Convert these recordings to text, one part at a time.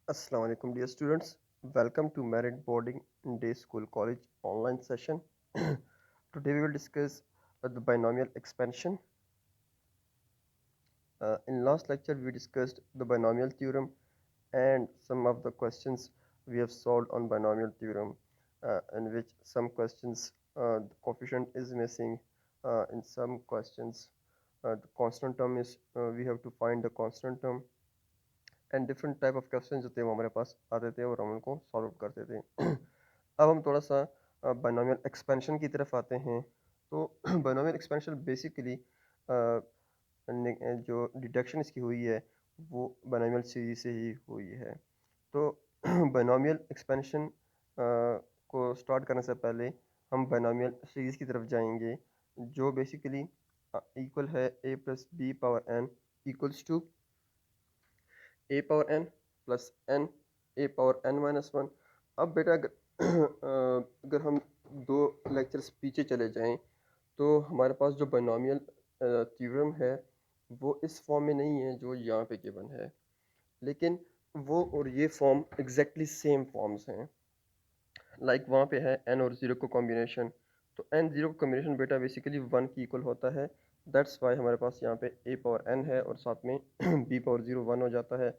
Assalamu alaikum dear students. Welcome to Merit Boarding Day School College online session. Today we will discuss the binomial expansion. In last lecture we discussed the binomial theorem and some of the questions we have solved on binomial theorem, in which some questions the coefficient is missing. In some questions the constant term is we have to find the constant term, and different type of question जो थे वो हमारे पास आते थे और हम उनको solve करते थे। अब हम थोड़ा सा बाइनोमियल एक्सपेंशन की तरफ आते हैं। तो बाइनोमियल एक्सपेंशन बेसिकली जो डिडक्शन इसकी हुई है वो बाइनोमियल सीरीज से ही हुई है। तो बाइनोमियल एक्सपेंशन को स्टार्ट करने से पहले हम बाइनोमियल सीरीज की तरफ जाएंगे, जो बेसिकली इक्वल है a plus b power n equals to a power n plus n a power n minus one. अब बेटा अगर हम दो लेक्चर्स पीछे चले जाएं तो हमारे पास जो बाइनोमियल थ्योरम है वो इस फॉर्म में नहीं है जो यहाँ पे गिवन है, लेकिन वो और ये फॉर्म एग्जैक्टली सेम फॉर्म्स हैं। लाइक वहाँ पे है एन और ज़ीरो को कॉम्बिनेशन, तो एन ज़ीरो का कॉम्बिनेशन बेटा बेसिकली वन की इक्वल होता है। दैट्स वाई हमारे पास यहाँ पे ए पावर एन है और साथ में बी पावर ज़ीरो वन हो जाता है।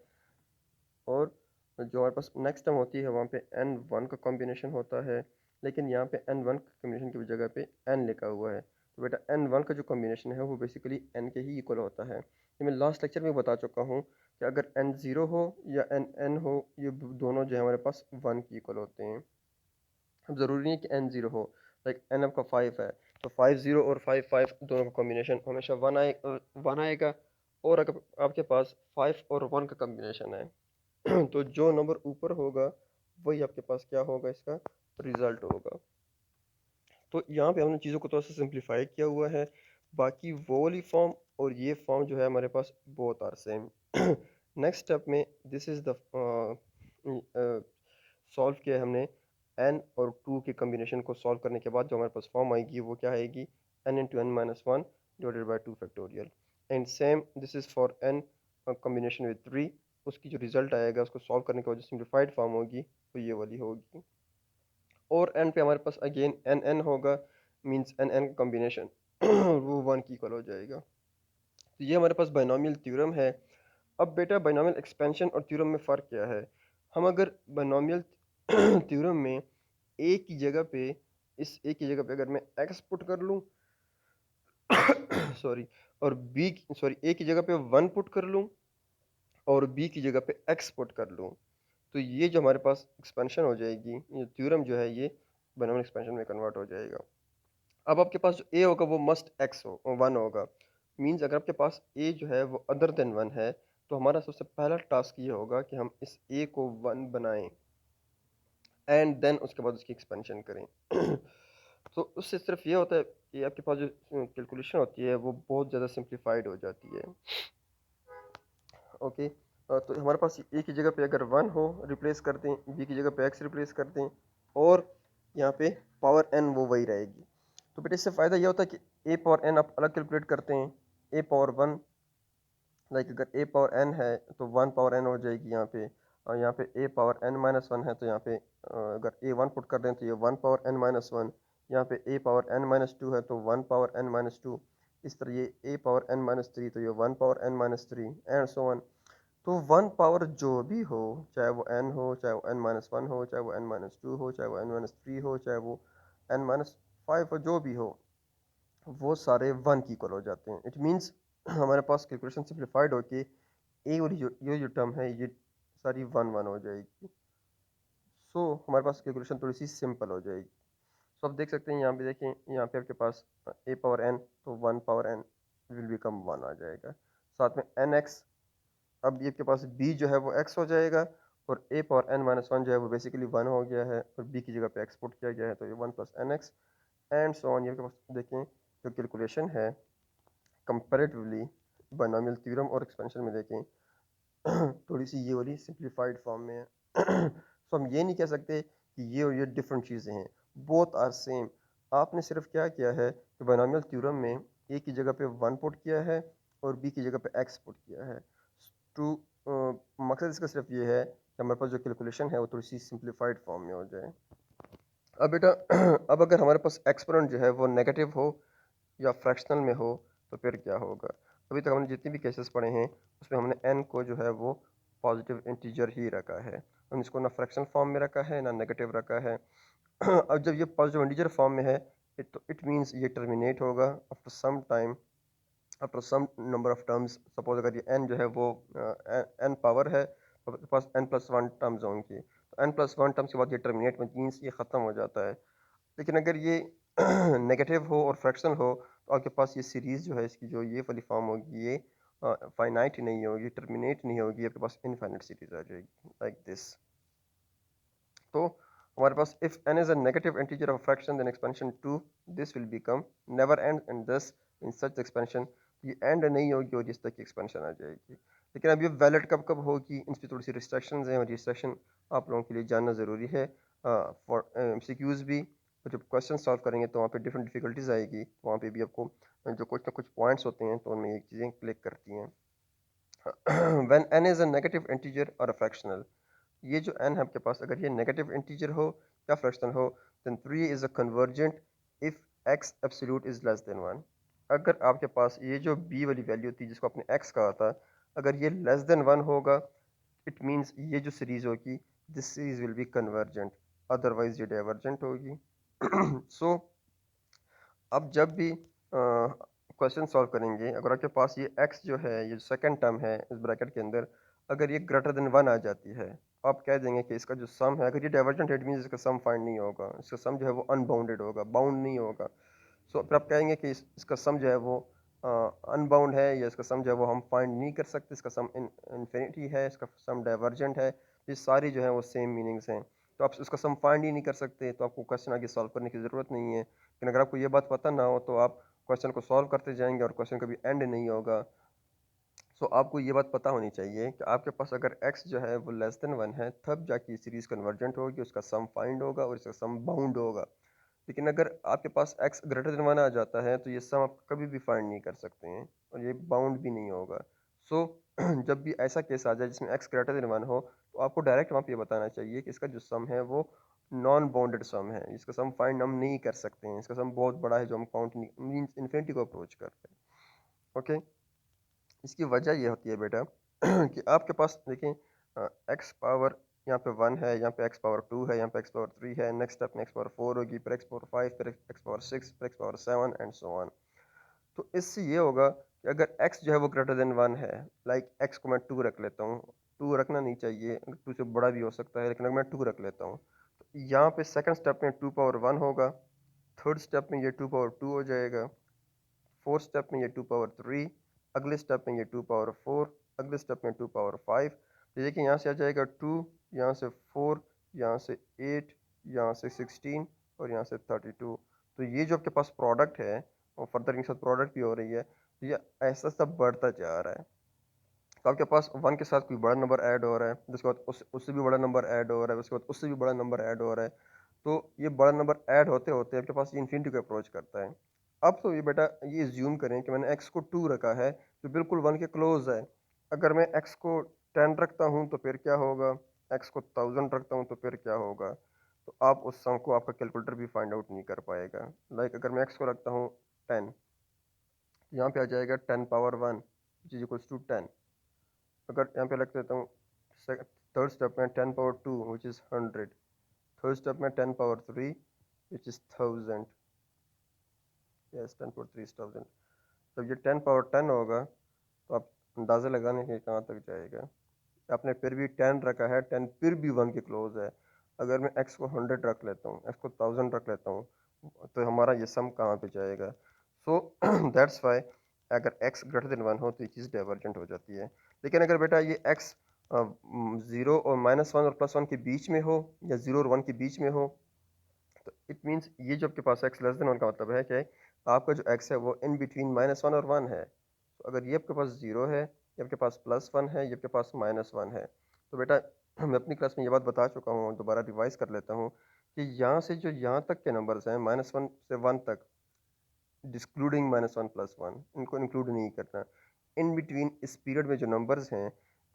और जो हमारे पास नेक्स्ट टर्म होती है वहाँ पे एन वन का कॉम्बिनेशन होता है, लेकिन यहाँ पे एन वन कॉम्बिनेशन की जगह पे एन लिखा हुआ है। तो बेटा एन वन का जो कॉम्बिनेशन है वो बेसिकली एन के ही इक्वल होता है। ये मैं लास्ट लेक्चर में बता चुका हूँ कि अगर एन ज़ीरो हो या एन एन हो, ये दोनों जो है हमारे पास वन की इक्वल होते हैं। अब ज़रूरी नहीं है कि एन ज़ीरो हो। लाइक एन आपका फाइव है तो फाइव ज़ीरो और फाइव फाइव दोनों का कॉम्बिनेशन हमेशा वन आएगा। और अगर आपके पास फाइव और वन का कॉम्बिनेशन है तो जो नंबर ऊपर होगा वही आपके पास क्या होगा, इसका रिजल्ट होगा। तो यहाँ पे हमने चीज़ों को थोड़ा सा सिंप्लीफाई किया हुआ है। बाकी वो वाली फॉर्म और ये फॉर्म जो है हमारे पास both are same. Next step में दिस इज़ द सॉल्व किया है हमने। एन और टू के कम्बिनेशन को सॉल्व करने के बाद जो हमारे पास फॉर्म आएगी वो क्या आएगी, n into n minus one divided by two factorial. And same this is for n combination with three. उसकी जो रिजल्ट आएगा उसको सॉल्व करने के बाद जो सिंप्लीफाइड फॉर्म होगी वो ये वाली होगी। और एन पे हमारे पास अगेन एन एन होगा, मींस एन एन का कॉम्बिनेशन वो वन की इक्वल हो जाएगा। तो ये हमारे पास बाइनोमियल थ्योरम है। अब बेटा बाइनोमियल एक्सपेंशन और थ्योरम में फ़र्क क्या है। हम अगर बाइनोमियल थ्योरम में ए की जगह पे, इस ए की जगह पे अगर मैं एक्स पुट कर लूँ सॉरी, और बी सॉरी ए की जगह पे वन पुट कर लूँ और बी की जगह पे एक्स पुट कर लूँ, तो ये जो हमारे पास एक्सपेंशन हो जाएगी, ये थ्योरम जो है ये बाइनोमियल एक्सपेंशन में कन्वर्ट हो जाएगा। अब आपके पास जो ए होगा वो मस्ट एक्स हो वन होगा। मींस अगर आपके पास ए जो है वो अदर देन वन है तो हमारा सबसे पहला टास्क ये होगा कि हम इस ए को वन बनाएं एंड देन उसके बाद उसकी एक्सपेंशन करें। तो उससे सिर्फ ये होता है कि आपके पास जो कैलकुलेशन होती है वो बहुत ज़्यादा सिंप्लीफाइड हो जाती है। ओके, तो हमारे पास ए की जगह पे अगर वन हो रिप्लेस कर दें, बी की जगह पे एक्स रिप्लेस कर दें और यहाँ पे पावर एन वो वही रहेगी। तो बेटे इससे फ़ायदा ये होता है कि ए पावर एन आप अलग कैलकुलेट करते हैं। ए पावर वन, लाइक अगर ए पावर एन है तो वन पावर एन हो जाएगी यहाँ पे, और यहाँ पे a power n minus one है तो यहाँ पे अगर ए वन पुट कर दें तो ये one power n minus one. यहाँ पे a power n minus two है तो one power n minus two. इस तरह ये a power n minus three तो ये one power n minus three and so on. तो वन पावर जो भी हो, चाहे वो एन हो, चाहे वो एन माइनस वन हो, चाहे वो एन माइनस टू हो, चाहे वो एन माइनस थ्री हो, चाहे वो एन माइनस फाइव हो, जो भी हो वो सारे वन की इक्वल हो जाते हैं। इट मीन्स हमारे पास कैलकुलेशन सिंप्लीफाइड होके ए वाली जो टर्म है ये सारी वन वन हो जाएगी। सो हमारे पास कैलकुलेशन थोड़ी सी सिंपल हो जाएगी। सो आप देख सकते हैं यहाँ पे, देखें यहाँ पे आपके पास ए पावर एन तो one power N will become one आ जाएगा। साथ में एन एक्स, अब ये आपके पास b जो है वो x हो जाएगा और a power n minus one जो है वो बेसिकली वन हो गया है और b की जगह पे एक्सपोर्ट किया गया है तो ये one plus n x and so on. ये आपके पास देखें जो कैलकुलेशन है कंपैरेटिवली बाइनोमियल थ्योरम और एक्सपेंशन में देखें थोड़ी सी ये वाली सिंप्लीफाइड फॉर्म में है। सो हम ये नहीं कह सकते कि ये और ये डिफरेंट चीज़ें हैं, बोथ आर सेम। आपने सिर्फ क्या किया है कि बाइनोमियल थ्योरम में ए की जगह पे वन पुट किया है और बी की जगह पे एक्स पुट किया है टू मकसद इसका सिर्फ ये है कि हमारे पास जो कैलकुलेशन है वो थोड़ी सी सिंप्लीफाइड फॉर्म में हो जाए। अब बेटा अब अगर हमारे पास एक्सपोनेंट जो है वो नेगेटिव हो या फ्रैक्शनल में हो तो फिर क्या होगा। अभी तक हमने जितनी भी केसेस पढ़े हैं उसमें हमने n को जो है वो पॉजिटिव इंटीजर ही रखा है, हमने इसको ना फ्रैक्शनल फॉर्म में रखा है ना नेगेटिव रखा है। अब जब ये पॉजिटिव इंटीजर फॉर्म में है इट मीन्स ये टर्मिनेट होगा after some time, after some number of terms. Suppose अगर ये n जो है वो n पावर है तो आपके पास n+1 टर्म्स होंगी, तो n+1 टर्म्स के बाद ये टर्मिनेट मीन्स ये ख़त्म हो जाता है। लेकिन अगर ये नेगेटिव हो और फ्रैक्शनल हो तो आपके पास ये सीरीज़ जो है इसकी जो ये वाली फॉर्म होगी ये फाइनाइट नहीं होगी, टर्मिनेट नहीं होगी, आपके पास इनफाइनाइट सीरीज़ आ जाएगी लाइक दिस। तो हमारे पास if n is a negative integer of a fraction then expansion 2 this will become never end and thus in such expansion ये एंड नहीं होगी और इस तक की एक्सपेंशन आ जाएगी। लेकिन अब ये वैलिड कब कब होगी, इन पर थोड़ी सी रिस्ट्रिक्शंस हैं और रिस्ट्रिक्शन आप लोगों के लिए जानना ज़रूरी है फॉर एमसीक्यूज़ भी। और जब क्वेश्चन सॉल्व करेंगे तो वहाँ पे डिफरेंट डिफिकल्टीज आएगी, तो वहाँ पे भी आपको जो कुछ ना कुछ पॉइंट्स होते हैं तो उनमें ये चीज़ें क्लिक करती हैं। when n is a negative integer or a fractional, ये जो n है आपके पास अगर ये नेगेटिव इंटीजर हो या फ्रैक्शनल हो then 3 is a convergent if x absolute is less than 1। अगर आपके पास ये जो b वाली वैल्यू थी जिसको आपने x कहा था अगर ये लेस देन 1 होगा इट मींस ये जो सीरीज होगी this series will be convergent, otherwise ये डाइवर्जेंट होगी। सो अब जब भी क्वेश्चन सॉल्व करेंगे अगर आपके पास ये x जो है ये सेकंड टर्म है इस ब्रैकेट के अंदर अगर ये ग्रेटर देन 1 आ जाती है आप कह देंगे कि इसका जो सम है अगर ये डाइवर्जेंट है इट मींस इसका सम फाइंड नहीं होगा, इसका सम जो है वो अनबाउंडेड होगा, बाउंड नहीं होगा। सो फिर आप कहेंगे कि इसका सम जो है वो अनबाउंड है या इसका सम जो है वो हम फाइंड नहीं कर सकते, इसका सम इन्फिनिटी है, इसका सम डाइवर्जेंट है। ये सारी जो है वो सेम मीनिंग्स हैं, तो आप इसका सम फाइंड ही नहीं कर सकते तो आपको क्वेश्चन आगे सॉल्व करने की ज़रूरत नहीं है। लेकिन अगर आपको ये बात पता ना हो तो आप क्वेश्चन को सॉल्व करते जाएंगे और क्वेश्चन कभी एंड नहीं होगा। सो आपको ये बात पता होनी चाहिए कि आपके पास अगर x जो है वो लेस देन 1 है तब जाके ये सीरीज़ कन्वर्जेंट होगी, उसका सम फाइंड होगा और इसका सम बाउंड होगा। लेकिन अगर आपके पास x ग्रेटर देन 1 आ जाता है तो ये सम आप कभी भी फाइंड नहीं कर सकते हैं और ये बाउंड भी नहीं होगा। सो जब भी ऐसा केस आ जाए जिसमें x ग्रेटर देन 1 हो तो आपको डायरेक्ट वहाँ पे ये बताना चाहिए कि इसका जो सम है वो नॉन बाउंडेड सम है, इसका सम फाइंड हम नहीं कर सकते हैं, इसका सम बहुत बड़ा है जो हम काउंट नहीं मीन्स इन्फिनिटी को अप्रोच कर रहे हैं। ओके, इसकी वजह ये होती है बेटा कि आपके पास देखें एक्स पावर यहाँ पे 1 है, यहाँ पे एक्स पावर 2 है, यहाँ पे एक्स पावर 3 है, नेक्स्ट स्टेप में एक्स पावर 4 होगी, फिर एक्स पावर 5, फिर एक्स पावर 6, फिर x power 7 and so on. तो इससे ये होगा कि अगर x जो है वो ग्रेटर देन 1 है, लाइक x को मैं 2 रख लेता हूँ, 2 रखना नहीं चाहिए, 2 से बड़ा भी हो सकता है लेकिन अगर मैं 2 रख लेता हूँ तो यहाँ पे सेकंड स्टेप में 2 पावर 1 होगा, थर्ड स्टेप में ये 2 पावर 2 हो जाएगा, फोर्थ स्टेप में ये 2 पावर 3, अगले स्टेप में ये 2 पावर 4, अगले स्टेप में 2 पावर 5। तो देखिए यहाँ से आ जाएगा 2, यहाँ से 4, यहाँ से 8, यहाँ से 16 और यहाँ से 32। तो ये जो आपके पास प्रोडक्ट है और फर्दर इनके साथ प्रोडक्ट भी हो रही है तो ये ऐसा सब बढ़ता जा रहा है। तो आपके पास 1 के साथ कोई बड़ा नंबर ऐड हो रहा है, उसके बाद उससे भी बड़ा नंबर ऐड हो रहा है, उसके बाद उससे भी बड़ा नंबर ऐड हो रहा है। तो ये बड़ा नंबर ऐड होते होते आपके पास ये इन्फिनिटी को अप्रोच करता है। अब तो ये बेटा ये ज्यूम करें कि मैंने x को 2 रखा है जो बिल्कुल 1 के क्लोज है। अगर मैं x को 10 रखता हूँ तो फिर क्या होगा, x को 1000 रखता हूँ तो फिर क्या होगा। तो आप उस सम को आपका कैलकुलेटर भी फाइंड आउट नहीं कर पाएगा। लाइक अगर मैं x को रखता हूँ 10, यहाँ पे आ जाएगा 10 power 1 which is equals to 10। अगर यहाँ पे रख देता हूँ थर्ड स्टेप में 10 power 2 which is 100, third step में 10 power 3 which is 1000, yes 10 power 3 is 1000। जब ये 10 पावर 10 होगा तो आप अंदाज़ा लगाने के कहाँ तक जाएगा। आपने फिर भी 10 रखा है, 10 फिर भी 1 के क्लोज है। अगर मैं x को 100 रख लेता हूँ, x को 1000 रख लेता हूँ तो हमारा ये सम कहाँ पे जाएगा। सो दैट्स वाई अगर x ग्रेटर देन 1 हो तो ये चीज़ डाइवर्जेंट हो जाती है। लेकिन अगर बेटा ये x 0 और -1 और +1 के बीच में हो या 0 और 1 के बीच में हो तो इट मीन्स ये जो आपके पास x लेस देन 1 का मतलब है कि आपका जो x है वो इन बिटवीन -1 और 1 है। तो अगर ये आपके पास 0 है, ये आपके पास +1 है, ये आपके पास -1 है। तो बेटा मैं अपनी क्लास में ये बात बता चुका हूँ, दोबारा रिवाइज कर लेता हूँ कि यहाँ से जो यहाँ तक के नंबर्स हैं -1 से 1 तक डिस्क्लूडिंग -1 +1 इनको इंक्लूड नहीं करना। इन बिटवीन इस पीरियड में जो नंबर्स हैं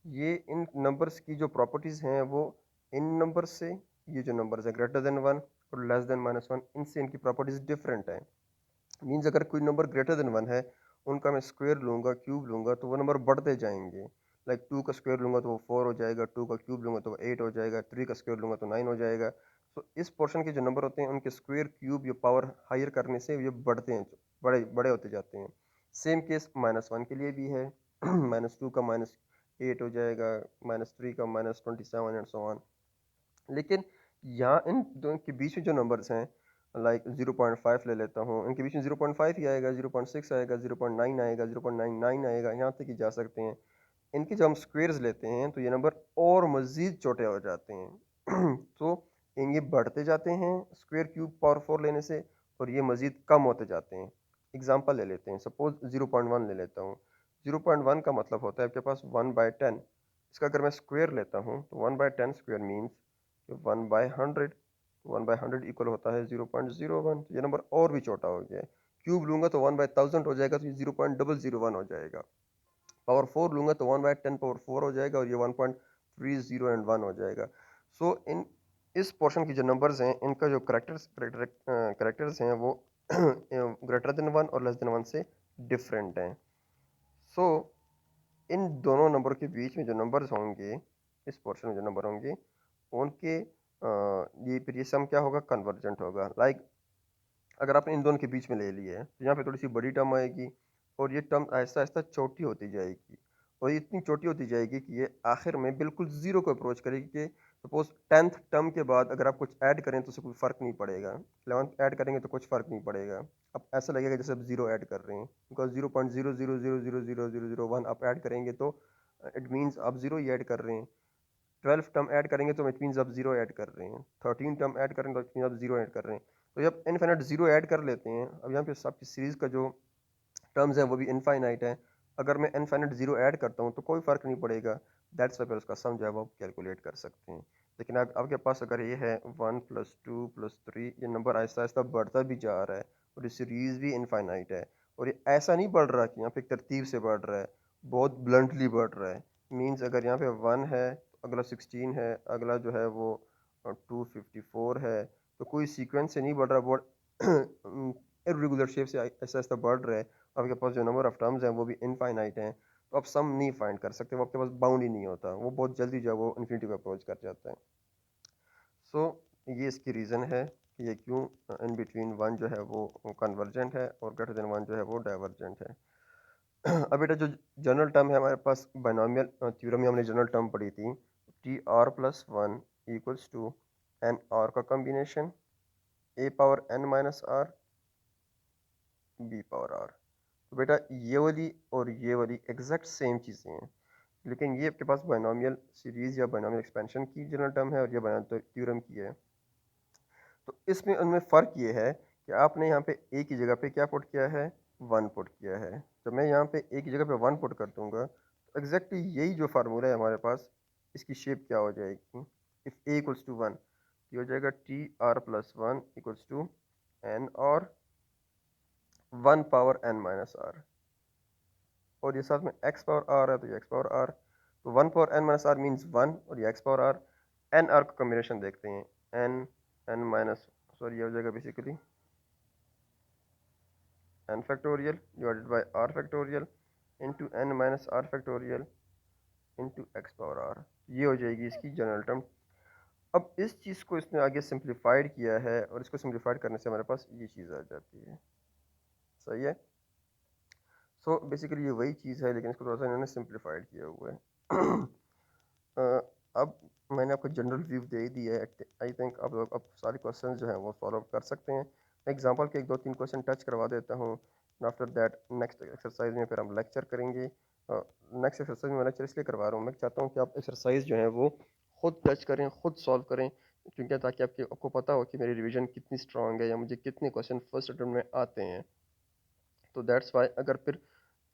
ये इन नंबर्स की जो प्रॉपर्टीज़ हैं वो इन नंबर से, ये जो नंबर्स हैं ग्रेटर देन वन और लेस देन माइनस वन, इनसे इनकी प्रॉपर्टीज़ डिफरेंट हैं। मीन्स अगर कोई नंबर ग्रेटर देन वन है, उनका मैं स्क्वायर लूँगा, क्यूब लूँगा, तो वो नंबर बढ़ते जाएंगे। लाइक टू का स्क्वायर लूँगा तो वो फोर हो जाएगा, टू का क्यूब लूँगा तो वो एट हो जाएगा, थ्री का स्क्वायर लूँगा तो नाइन हो जाएगा। तो इस पोर्शन के जो नंबर होते हैं उनके स्क्वायर क्यूब या पावर हायर करने से ये बढ़ते हैं, बड़े बड़े होते जाते हैं। सेम केस माइनस वन के लिए भी है। माइनस टू का माइनस एट हो जाएगा, माइनस थ्री का माइनस 27 एंड सो ऑन। लेकिन यहाँ इन दोनों के बीच में जो नंबर्स हैं, लाइक 0.5 ले लेता हूँ, इनके बीच में 0.5 ही आएगा, 0.6 आएगा, 0.9 आएगा, 0.99 आएगा, यहाँ तक ही जा सकते हैं। इनके जब हम स्क्वेयर्स लेते हैं तो ये नंबर और मज़ीद छोटे हो जाते हैं। तो ये बढ़ते जाते हैं स्क्वेयर क्यूब पावर 4 लेने से, और ये मज़ीद कम होते जाते हैं। एग्जांपल ले लेते हैं, सपोज 0.1 ले लेता हूँ। 0.1 का मतलब होता है आपके पास 1/10। इसका अगर मैं स्क्वेयर लेता हूँ तो 1/10 स्क्वेयर मीन्स 1/100। 1/100 इक्वल होता है 0.01। ये नंबर और भी छोटा हो गया है। क्यूब लूंगा तो 1/1000 हो जाएगा, तो ये 0.001 हो जाएगा। पावर 4 लूंगा तो 1/10 पावर 4 हो जाएगा, और ये 1.30 एंड 1 हो जाएगा। सो इन इस पोर्शन की जो नंबर्स हैं इनका जो करेक्टर्स हैं वो ग्रेटर देन वन और लेस देन वन से डिफरेंट हैं। सो इन दोनों नंबर के बीच में जो नंबर्स होंगे, इस पोर्शन में जो नंबर होंगे उनके ये फिर ये सम क्या होगा, कन्वर्जेंट होगा। लाइक अगर आपने इन दोनों के बीच में ले लिया है तो यहाँ पे थोड़ी सी बड़ी टर्म आएगी, और ये टर्म आहिस्ता आहिस्ता छोटी होती जाएगी, और ये इतनी छोटी होती जाएगी कि ये आखिर में बिल्कुल ज़ीरो को अप्रोच करेगी। कि सपोज 10th टर्म के बाद अगर आप कुछ ऐड करें तो उससे कोई फ़र्क नहीं पड़ेगा, 11th ऐड करेंगे तो कुछ फ़र्क नहीं पड़ेगा। अब ऐसा लगेगा जैसे आप ज़ीरो ऐड कर रहे हैं, बिकॉज 0.00000001 आप ऐड करेंगे तो इट मीन्स आप ज़ीरो ही ऐड कर रहे हैं। 12 टर्म ऐड करेंगे तो इट मीन्स आप जीरो ऐड कर रहे हैं। 13 टर्म ऐड करेंगे तो इट मीन्स आप जीरो ऐड कर रहे हैं। तो जब इनफाइनाइट जीरो ऐड कर लेते हैं, अब यहाँ पे आपकी सीरीज़ का जो टर्म्स है वो भी इनफाइनाइट है। अगर मैं इनफाइनाइट जीरो ऐड करता हूँ तो कोई फ़र्क नहीं पड़ेगा। दैट्स वाई फिर उसका सम जो है वो आप कैलकुलेट कर सकते हैं। लेकिन अब आपके पास अगर ये है 1+2+3, ये नंबर आहिस्ता आहिस्ता बढ़ता भी जा रहा है, और ये सीरीज़ भी इनफाइनाइट है, और ये ऐसा नहीं बढ़ रहा कि यहाँ पे एक तरतीब से बढ़ रहा है, बहुत ब्लंटली बढ़ रहा है। मीन्स अगर यहाँ पे 1 है, अगला 16 है, अगला जो है वो 254 है, तो कोई सीक्वेंस से नहीं बढ़ रहा, बहुत इरेगुलर शेप से ऐसा ऐसा बढ़ रहा है। आपके पास जो नंबर ऑफ टर्म्स हैं वो भी इनफाइनाइट हैं, तो आप सम नहीं फाइंड कर सकते, वो आपके पास बाउंड ही नहीं होता, वो बहुत जल्दी जो है वो इन्फिनिटी को अप्रोच कर जाता है। सो ये इसकी रीज़न है कि ये क्यों इन बिटवीन वन जो है वो कन्वर्जेंट है, और ग्रेटर देन वन जो है वो डाइवर्जेंट है। अब बेटा जो जनरल टर्म है हमारे पास, बाइनोमियल थ्योरम में हमने जनरल टर्म पढ़ी थी, T r+1 equals to N are का combination, A power n minus R, B power R. तो बेटा ये वाली और ये वाली एग्जैक्ट सेम चीज़ें हैं, लेकिन ये आपके पास बाइनोमियल सीरीज़ या बाइनोमियल एक्सपेंशन की जनरल टर्म है, और ये बाइनोमियल थ्योरम की है। तो इसमें उनमें फ़र्क ये है कि आपने यहाँ पे एक ही जगह पे क्या पुट किया है, वन पुट किया है। तो मैं यहाँ पे एक ही जगह पे वन पुट कर दूंगा, तो एग्जैक्टली यही जो फार्मूला है हमारे पास, इसकी शेप क्या हो जाएगी, if a equals to one, ये हो जाएगा T r+1 equals to N और 1 पावर n माइनस आर, और ये साथ में x पावर r है तो ये x पावर r। तो 1 power n minus r means 1, और ये x power r। N are का कॉम्बिनेशन देखते हैं, n माइनस, सॉरी ये हो जाएगा basically n factorial divided by r factorial into n minus r factorial into x power r। ये हो जाएगी इसकी जनरल टर्म। अब इस चीज़ को इसने आगे सिंप्लीफाइड किया है, और इसको सिंप्लीफाइड करने से हमारे पास ये चीज़ आ जाती है। सही है। सो बेसिकली ये वही चीज़ है, लेकिन इसको थोड़ा सा इन्होंने सिंप्लीफाइड किया हुआ है। अब मैंने आपको जनरल व्यू दे दिया है। आई थिंक आप लोग अब सारे क्वेश्चंस जो हैं वो सॉल्व कर सकते हैं। मैं एग्जांपल के एक दो तीन क्वेश्चन टच करवा देता हूँ। आफ्टर दैट नेक्स्ट एक्सरसाइज में फिर हम लेक्चर करेंगे। नेक्स्ट एक्सरसाइज में मैं लेक्चर इसलिए करवा रहा हूँ, मैं चाहता हूँ कि आप एक्सरसाइज जो है वो खुद टच करें, खुद सॉल्व करें, क्योंकि ताकि आपको पता हो कि मेरी रिविजन कितनी स्ट्रांग है, या मुझे कितने क्वेश्चन फर्स्ट अटेम्प्ट में आते हैं। तो दैट्स वाई अगर फिर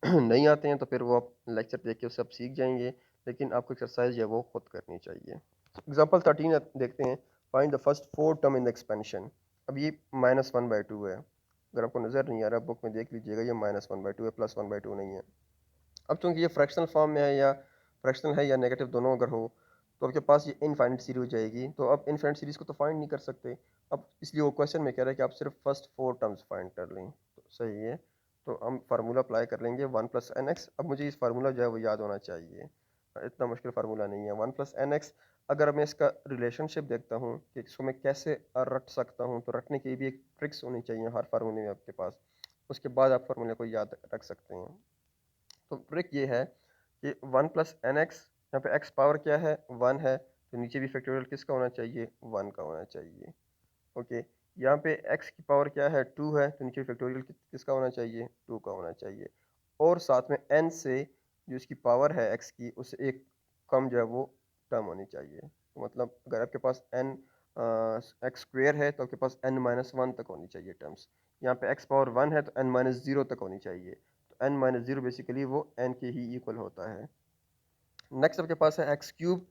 नहीं आते हैं तो फिर वो आप लेक्चर देख के उससे आप सीख जाएंगे, लेकिन आपको एक्सरसाइज जो है वो खुद करनी चाहिए। एग्जाम्पल 13 देखते हैं। Find the first four term in the expansion. अब ये -1/2 है, अगर आपको नज़र नहीं आ रहा बुक में देख लीजिएगा, ये -1/2 है, +1/2 नहीं है। अब चूंकि ये फ्रैक्शनल फॉर्म में है, या फ्रैक्शनल है या नेगेटिव दोनों अगर हो तो आपके पास ये इनफाइनाइट सीरीज हो जाएगी। तो आप इनफाइनाइट सीरीज को तो फाइंड नहीं कर सकते। अब इसलिए वो क्वेश्चन में कह रहा है कि आप सिर्फ फर्स्ट 4 टर्म्स फाइंड कर लें, तो सही है। तो हम फार्मूला अप्लाई कर लेंगे 1 + n x। अब मुझे इस फार्मूला जो है वो याद होना चाहिए, इतना मुश्किल फार्मूला नहीं है। 1 + n x, अगर मैं इसका रिलेशनशिप देखता हूँ कि इसको मैं कैसे रट सकता हूँ, तो रटने की भी एक ट्रिक्स होनी चाहिए हर फार्मूले में आपके पास, उसके बाद आप फार्मूले को याद रख सकते हैं। तो ट्रिक ये है कि 1 + n x, यहाँ पे x पावर क्या है, 1 है, तो नीचे भी फैक्टोरियल किसका होना चाहिए, 1 का होना चाहिए। ओके, यहाँ पे x की पावर क्या है, 2 है, तो नीचे फैक्टोरियल किसका होना चाहिए, 2 का होना चाहिए। और साथ में n से जो इसकी पावर है x की, उससे एक कम जो है वो टर्म होनी चाहिए। तो मतलब अगर आपके पास n एक्स स्क्वेयर है तो आपके पास n-1 तक होनी चाहिए टर्म्स। यहाँ पे x पावर 1 है तो n-0 तक होनी चाहिए। तो n-0 बेसिकली वो n के ही इक्वल होता है। नेक्स्ट आपके पास है एक्स क्यूब,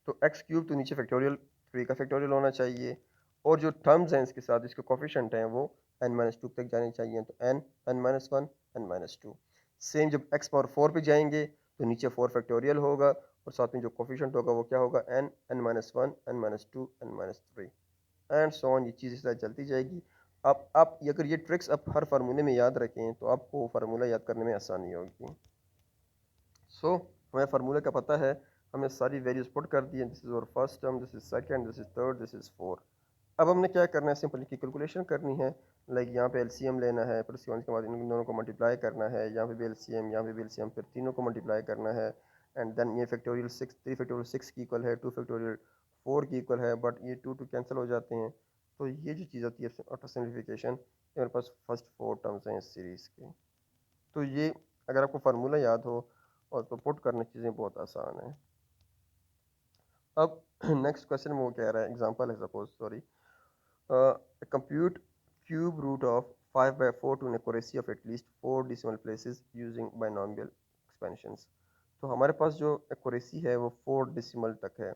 तो एक्स क्यूब तो नीचे फैक्टोरियल 3 का फैक्टोरियल होना चाहिए। और जो टर्म्स हैं इसके साथ, इसके कोफिशिएंट हैं वो n-2 तक जाने चाहिए, तो n-1 n-2। सेम जब x पावर 4 पे जाएंगे तो नीचे 4 फैक्टोरियल होगा और साथ में जो कोफिशिएंट होगा वो क्या होगा, n n-1 n-2 n-3 and so on. ये चीज़ इस तरह चलती जाएगी। आप अगर ये ट्रिक्स आप हर फार्मूले में याद रखें तो आपको फार्मूला याद करने में आसानी होगी। सो हमें फार्मूले का पता है, हमने सारी वैल्यूज पुट कर दी हैं। दिस इज और first term, this is second, this is third, this is four. अब हमने क्या करना है, सिंपल की कैलकुलेशन करनी है। लाइक यहाँ पे एलसीएम लेना है, फिर उसके बाद इन दोनों को मल्टीप्लाई करना है। यहाँ पे भी एलसीएम, यहाँ पे भी एलसीएम, फिर तीनों को मल्टीप्लाई करना है। एंड देन ये फैक्टोरियल 6, 3 फैक्टोरियल 6 की इक्वल है, 2 फैक्टोरियल 4 की इक्वल है, बट ये 2 2 कैंसिल हो जाते हैं। तो ये जो चीज़ होती है ऑटो सिम्प्लिफिकेशन, ये मेरे पास फर्स्ट 4 टर्म्स हैं इस सीरीज़ के। तो ये अगर आपको फार्मूला याद हो और तो पुट करने चीज़ें बहुत आसान है। अब नेक्स्ट क्वेश्चन में वो कह रहा है, एग्जांपल है suppose, sorry, compute cube root of 5/4 to an accuracy of at least 4 decimal places using binomial expansions। तो हमारे पास जो एक्यूरेसी है वो 4 डेसिमल तक है।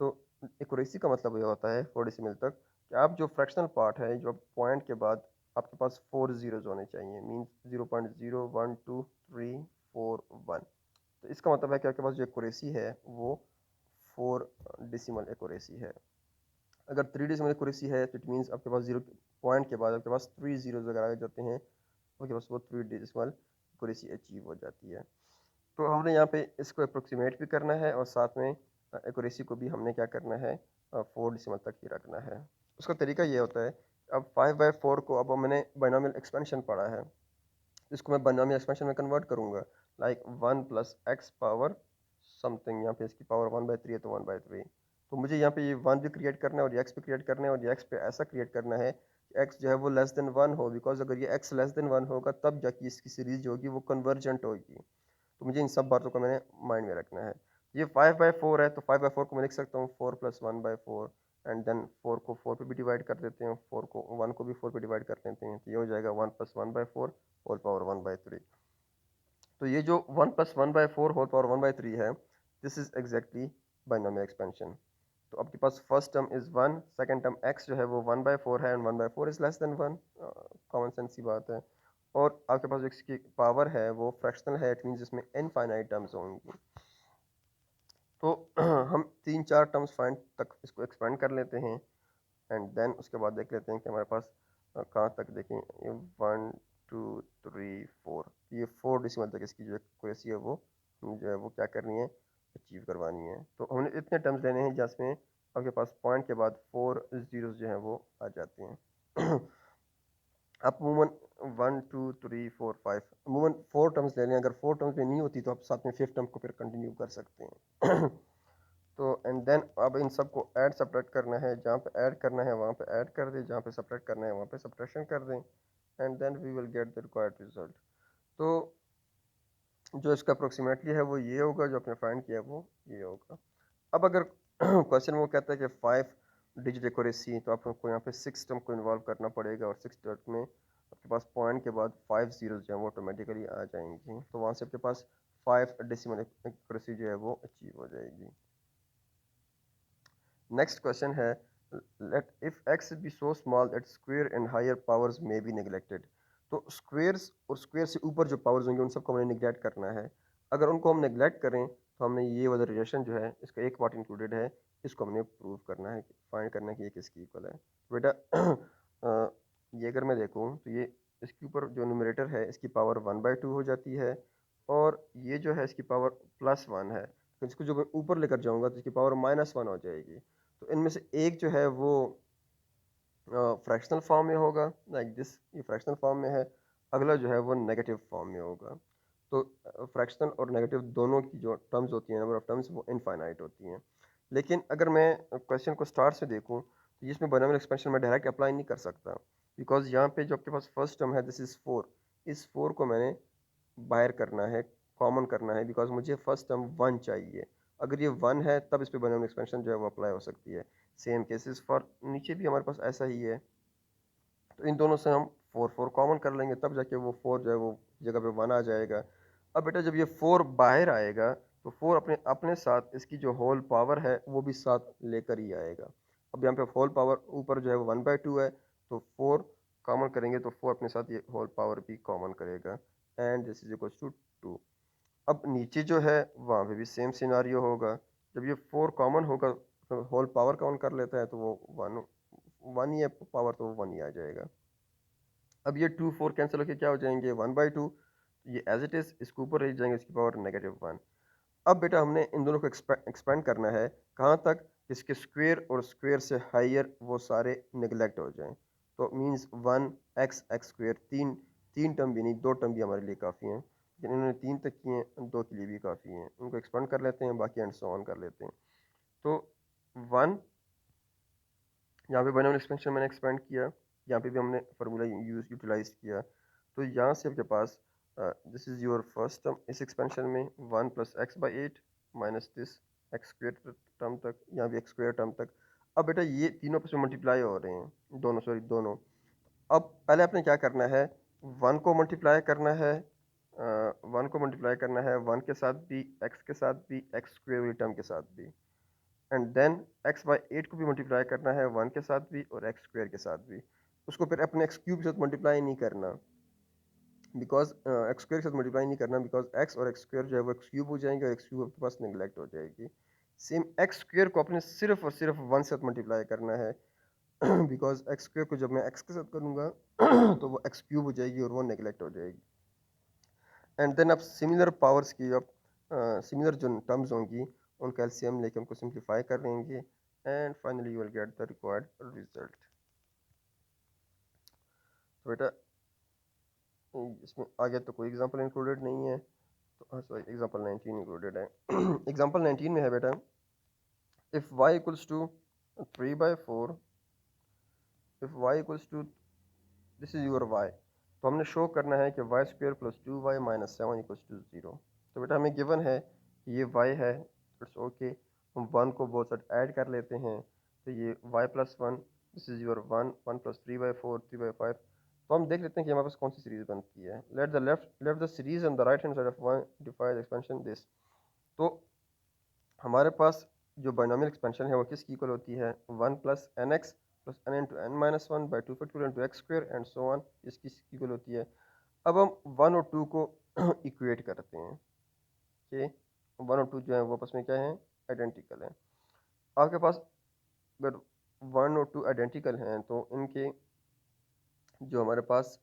तो एक्यूरेसी का मतलब ये होता है 4 डेसिमल तक कि आप जो फ्रैक्शनल पार्ट है, जो पॉइंट के बाद आपके पास 4 जीरोज होने चाहिए, मीन्स 0.012341। तो इसका मतलब है कि आपके पास जो एक्यूरेसी है वो 4 डेसिमल एक्यूरेसी है। अगर 3 डेसिमल एक्यूरेसी है तो इट मीन्स आपके पास जीरो पॉइंट के बाद आपके पास 3 जीरोज अगर आ जाते हैं तो आपके पास वो 3 डेसिमल एक्यूरेसी अचीव हो जाती है। तो हमने यहाँ पे इसको अप्रोक्सीमेट भी करना है और साथ में एक्यूरेसी को भी हमने क्या करना है, 4 डेसिमल तक ही रखना है। उसका तरीका ये होता है, अब 5/4 को अब मैंने बाइनोमियल एक्सपेंशन पढ़ा है, इसको मैं बाइनोमियल एक्सपेंशन में कन्वर्ट करूँगा। लाइक 1 + x पावर समथिंग, यहाँ पे इसकी पावर 1/3 है तो 1/3। तो मुझे यहाँ पे ये 1 भी क्रिएट करना है और ये x भी क्रिएट करना है, और ये x पे ऐसा क्रिएट करना है कि x जो है वो लेस देन 1 हो, बिकॉज अगर ये x लेस देन 1 होगा तब जाके इसकी सीरीज जो होगी वो कन्वर्जेंट होगी। तो मुझे इन सब बातों को मैंने माइंड में रखना है। ये 5/4 है तो 5/4 को मैं लिख सकता हूँ 4 + 1/4, एंड देन 4 को 4 पे भी डिवाइड कर देते हैं, 4 को 1 को भी 4 पे डिवाइड कर देते हैं, तो ये हो जाएगा 1 + 1/4 होल पावर 1/3। तो ये जो 1 + 1/4 होल पावर 1/3 है, this is exactly binomial expansion. तो आपके पास first term is 1, second term x जो है वो 1/4 है, and 1/4 is less than 1, common sense की बात है। और आपके पास जो इसकी पावर है वो फ्रैक्शनल है, इट मीन्स इसमें इनफाइनाइट टर्म्स होंगी। तो हम 3 4 टर्म्स फाइंड तक इसको एक्सपेंड कर लेते हैं, एंड देन उसके बाद देख लेते हैं कि हमारे पास कहाँ तक देखें, ये 1 2 3 4, ये 4 डेसिमल तक इसकी जो एक्यूरेसी है वो जो है वो क्या करनी है, अचीव करवानी है। तो हमने इतने टर्म्स लेने हैं जिसमें आपके पास पॉइंट के बाद 4 जीरोस जो हैं वो आ जाते हैं। आप अमूमन 1 2 3 4 5 अमूमन 4 टर्म्स ले लें, अगर 4 टर्म्स में नहीं होती तो आप साथ में 5th टर्म को फिर कंटिन्यू कर सकते हैं। तो एंड देन अब इन सब को ऐड सब्ट्रैक्ट करना है, जहाँ पे ऐड करना है वहाँ पे ऐड कर दें, जहाँ पे सब्ट्रैक्ट करना है वहाँ पे सब्ट्रैक्शन कर दें, and then we will get the required result. तो जो इसका अप्रोक्सीमेटली है वो ये होगा, जो आपने फाइंड किया है वो ये होगा। अब अगर क्वेश्चन वो कहता है कि 5 डिजिट एक्यूरेसी, तो आपको यहाँ पे 6 टर्म को इन्वॉल्व करना पड़ेगा, और 6 टर्म में आपके पास पॉइंट के बाद 5 जीरोस जो है वो ऑटोमेटिकली आ जाएंगी, तो वहाँ से आपके पास 5 डेसिमल एक्यूरेसी जो है वो अचीव हो जाएगी। नेक्स्ट क्वेश्चन है, let if x be so small that square and higher powers may be neglected. तो स्क्वेयर्स और स्क्वेयर से ऊपर जो पावर्स होंगे उन सबको हमें निगलेक्ट करना है। अगर उनको हम नेग्लेक्ट करें तो हमने ये वाला रिलेशन जो है इसका एक पार्ट इंक्लूडेड है, इसको हमने प्रूव करना है, फाइंड करना है कि ये किसकी इक्वल है। तो बेटा ये अगर मैं देखूँ तो ये इसके ऊपर जो न्यूमरेटर है इसकी पावर 1/2 हो जाती है, और ये जो है इसकी पावर +1 है, तो इसको जो मैं ऊपर लेकर जाऊँगा तो इसकी पावर -1 हो जाएगी। तो इनमें से एक जो है वो फ्रैक्शनल फॉर्म में होगा, लाइक दिस, ये फ्रैक्शनल फॉर्म में है। अगला जो है वो नेगेटिव फॉर्म में होगा। तो फ्रैक्शनल और नेगेटिव दोनों की जो टर्म्स होती हैं, नंबर ऑफ टर्म्स, वो इनफाइनाइट होती हैं। लेकिन अगर मैं क्वेश्चन को स्टार्ट से देखूं तो इसमें बायनॉमियल एक्सपेंशन मैं डायरेक्ट अप्लाई नहीं कर सकता, बिकॉज यहाँ पे जो आपके पास फर्स्ट टर्म है दिस इज़ 4, इस 4 को मैंने बाहर करना है, कॉमन करना है, बिकॉज मुझे फर्स्ट टर्म 1 चाहिए। अगर ये 1 है तब इस पर बायनॉमियल एक्सपेंशन जो है वो अप्लाई हो सकती है। सेम केसेस फॉर नीचे भी हमारे पास ऐसा ही है। तो इन दोनों से हम 4 कॉमन कर लेंगे, तब जाके वो 4 जो है वो जगह पे 1 आ जाएगा। अब बेटा जब ये 4 बाहर आएगा तो 4 अपने अपने साथ इसकी जो होल पावर है वो भी साथ लेकर ही आएगा। अब यहाँ पे होल पावर ऊपर जो है वो 1/2 है, तो 4 कॉमन करेंगे तो 4 अपने साथ ये होल पावर भी कॉमन करेगा, and this is equal to 2। अब नीचे जो है वहाँ पे भी सेम सिनारियो होगा। जब ये 4 कॉमन होगा तो होल पावर काउंट कर लेता है तो वो 1 ही है पावर, तो वो 1 ही आ जाएगा। अब ये 2 4 कैंसिल होकर क्या हो जाएंगे 1/2, ये एज इट इज़ इसके ऊपर रह जाएंगे, इसकी पावर -1। अब बेटा हमने इन दोनों को एक्सपेंड करना है कहाँ तक, इसके स्क्वेयर और स्क्वेयर से हायर वो सारे निगलेक्ट हो जाएं। तो मींस 1 x x², तीन तीन टर्म भी नहीं, 2 टर्म भी हमारे लिए काफ़ी हैं, लेकिन इन्होंने 3 तक किए हैं, 2 के लिए भी काफ़ी हैं। उनको एक्सपेंड कर लेते हैं, बाकी एंड सो ऑन कर लेते हैं। तो 1, यहाँ पे बाइनोमियल एक्सपेंशन मैंने एक्सपेंड किया, यहाँ पे भी हमने फार्मूला यूटिलाइज किया। तो यहाँ से आपके पास this is your first term इस एक्सपेंशन में 1 + x/8 minus this x² term तक, यहाँ भी x² टर्म तक। अब बेटा ये तीनों आपस में मल्टीप्लाई हो रहे हैं, दोनों, सॉरी दोनों। अब पहले आपने क्या करना है, 1 को मल्टीप्लाई करना है, 1 को मल्टीप्लाई करना है 1 के साथ भी, x के साथ भी, x² वाली टर्म के साथ भी, एंड देन x/8 को भी मल्टीप्लाई करना है 1 के साथ भी और x² के साथ भी। उसको फिर अपने x³ के साथ मल्टीप्लाई नहीं करना, बिकॉज x² के साथ मल्टीप्लाई नहीं करना, बिकॉज x और x² जो है वो x³ हो जाएंगे और x³ आपके पास निगलेक्ट हो जाएगी। सेम x² को अपने सिर्फ और सिर्फ 1 से साथ मल्टीप्लाई करना है, बिकॉज x² को जब मैं x के साथ करूँगा तो वो x³ हो जाएगी और वो नेगलेक्ट हो जाएगी। एंड देन आप सिमिलर पावर्स की, आप सिमिलर जो टर्म्स होंगी उनका एलसीएम लेके उनको सिंप्लीफाई कर लेंगे, and finally you will get the required result. तो बेटा इसमें आगे तो कोई एग्जांपल इंक्लूडेड नहीं है, तो सॉरी एग्जांपल 19 इंक्लूडेड है। एग्जांपल 19 में है बेटा, if y equals to 3/4, if y equals to, this is your y, तो हमने शो करना है कि y² + 2y - 7 = 0। तो बेटा हमें गिवन है कि ये y है, इट्स ओके, हम 1 को बोथ साइड ऐड कर लेते हैं, तो ये y + 1, दिस इज योर 1, 1 + 3/4, 3/5। तो हम देख लेते हैं कि हमारे पास कौन सी सीरीज बनती है। Let the series on the right hand side of 1 define expansion this. तो हमारे पास जो बाइनोमियल एक्सपेंशन है वो किसकी इक्वल होती है, 1 + nx + n × n - 1/2 x² and so on, इसकी इक्वल होती है। अब हम 1 और 2 को इक्वेट करते हैं कि 1 और 2 जो है वो आपस में क्या है, आइडेंटिकल है। आपके पास अगर 1 और 2 आइडेंटिकल हैं तो इनके जो हमारे पास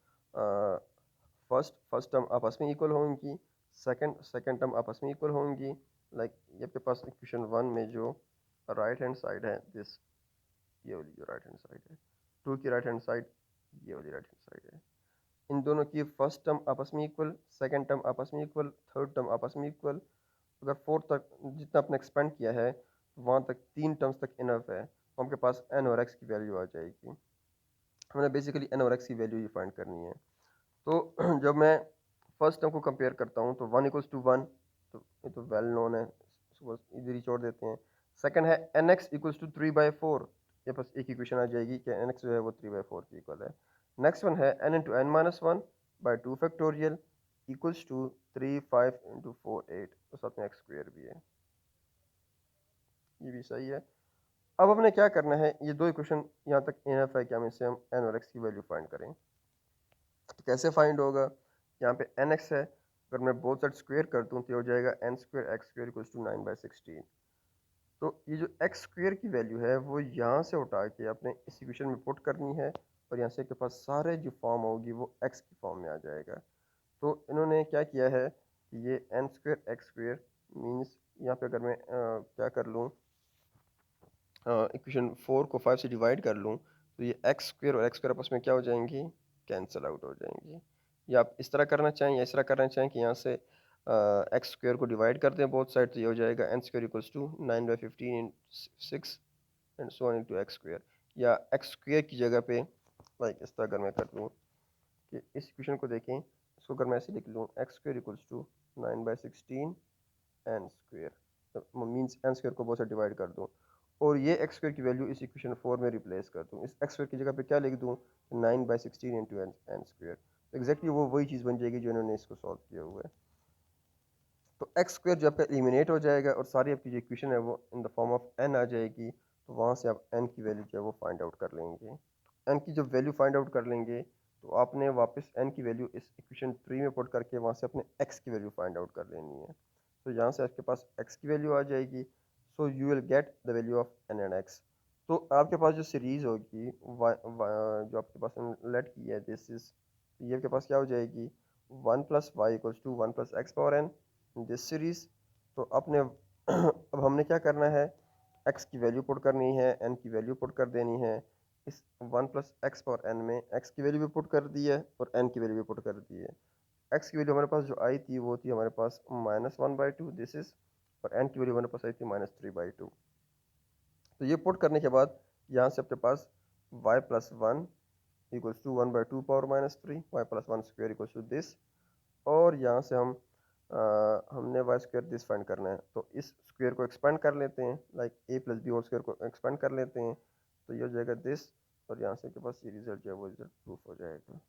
फर्स्ट टर्म आपस में इक्वल होंगी, सेकंड टर्म आपस में इक्वल होंगी। लाइक ये आपके पास इक्वेशन 1 में जो राइट हैंड साइड है दिस, ये वाली जो राइट हैंड साइड है, 2 की राइट हैंड साइड, ये वाली राइट हैंड साइड है, इन दोनों की फर्स्ट टर्म आपस में इक्वल, सेकंड टर्म आपस में इक्वल, थर्ड टर्म आपस में इक्वल। अगर फोर्थ तक जितना आपने एक्सपेंड किया है वहाँ तक 3 टर्म्स तक इनफ है, तो आपके पास n और x की वैल्यू आ जाएगी। हमने बेसिकली n और x की वैल्यू ही फाइंड करनी है। तो जब मैं फर्स्ट टर्म को कंपेयर करता हूँ तो 1 = 1, तो ये तो वेल नोन है, इसको बस इधर ही छोड़ देते हैं। सेकंड है nx = 3/4, ये बस एक इक्वेशन आ जाएगी कि nx जो है वो 3/4 की इक्वल है। नेक्स्ट वन है n × n - 1/2 factorial equals to 3 5 × 4 8, तो साथ में x² भी है, ये भी सही है। अब हमने क्या करना है, ये दो इक्वेशन यहाँ तक इनफ है कि हम इससे हम n और x की वैल्यू फाइंड करें। तो कैसे फाइंड होगा, यहाँ पे nx है, अगर मैं बोथ साइड स्क्वेयर कर दूँ तो ये हो जाएगा n square x square equals to 9/16। तो ये जो एक्स स्क्वेयर की वैल्यू है वो यहाँ से उठा के अपने इस इक्वेशन में पुट करनी है, और यहाँ से के पास सारे जो फॉर्म होगी वो एक्स की फॉर्म में आ जाएगा। तो इन्होंने क्या किया है कि ये n square x square means यहाँ पे अगर मैं क्या कर लूँ, इक्वेशन 4 को 5 से डिवाइड कर लूँ तो ये एक्स स्क्वेयर और एक्स स्क्वेयर आपस में क्या हो जाएंगी, कैंसिल आउट हो जाएंगी। या आप इस तरह करना चाहें या इस तरह करना चाहें कि यहाँ से एक्स स्क्वेयर को डिवाइड कर दें बोथ साइड, तो ये हो जाएगा n square equals to 9/15 in 6 and so on into x square. या एक्स स्क्वेयर की जगह पे लाइक इस तरह अगर मैं कर दूँ कि इस इक्वेशन को देखें, इसको अगर मैं ऐसे लिख लूँ x square equals to 9/16 n square means n square को बहुत से डिवाइड कर दूँ, और ये एक्स स्क्वेयर की वैल्यू इस इक्वेशन 4 में रिप्लेस कर दूँ। इस एक्स स्क्वेयर की जगह पे क्या लिख दूँ, 9/16 इंटू एन स्क्वेयर। तो एग्जैक्टली वो वही चीज़ बन जाएगी जो इन्होंने इसको सॉल्व किया हुआ है। तो एक्स स्क्वेयर जो आपका एलिमिनेट हो जाएगा और सारी आपकी जो इक्वेशन है वो in the form of N आ जाएगी। तो वहाँ से आप एन की वैल्यू जो है वो फाइंड आउट कर लेंगे। एन की जब वैल्यू फाइंड आउट कर लेंगे तो आपने वापस एन की वैल्यू इस इक्वेशन 3 में पुट करके वहाँ से अपने एक्स की वैल्यू फाइंड आउट कर लेनी है। तो यहाँ से आपके पास एक्स की वैल्यू आ जाएगी। So you will get the value of n and x. तो आपके पास जो सीरीज़ होगी जो आपके पास लेट की है दिस इज, ये आपके पास क्या हो जाएगी, 1 + y equals to 1 + x⁴n this series. तो आपने अब हमने क्या करना है, x की वैल्यू पुट करनी है, n की वैल्यू पुट कर देनी है। इस 1 + x⁴n में x की वैल्यू भी पुट कर दी है और n की वैल्यू भी पुट कर दी है। x की वैल्यू हमारे पास जो आई थी वो थी हमारे पास -1/2 दिस इज, और n की वैल्यू हमारे पास आई थी -3/2। तो ये पुट करने के बाद यहाँ से अपने पास y+1 equals to 1/2 power -3, y+1 square equals to this, और यहाँ से हमने वाई स्क्वायर दिस फाइंड करना है। तो इस स्क्वायर को एक्सपेंड कर लेते हैं, लाइक a+b होल स्क्वायर को एक्सपेंड कर लेते हैं, तो ये हो जाएगा दिस, और यहाँ से के पास ये रिजल्ट जो है वो रिजल्ट प्रूफ हो जाएगा।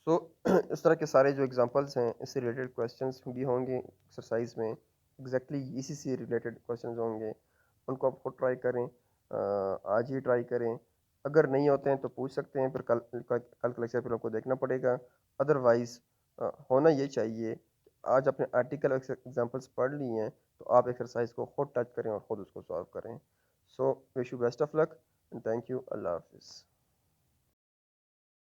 सो इस तरह के सारे जो एग्जांपल्स हैं इससे रिलेटेड क्वेश्चंस भी होंगे एक्सरसाइज में, एग्जैक्टली इसी से रिलेटेड क्वेश्चंस होंगे, उनको आप खुद ट्राई करें, आज ही ट्राई करें। अगर नहीं होते हैं तो पूछ सकते हैं, फिर कल का लेक्चर फिर आपको देखना पड़ेगा। अदरवाइज़ होना ये चाहिए, आज आपने आर्टिकल एग्जांपल्स पढ़ ली हैं तो आप एक्सरसाइज को खुद टच करें और ख़ुद उसको सॉल्व करें। So wish you best of luck and thank you. Allah हाफिज़।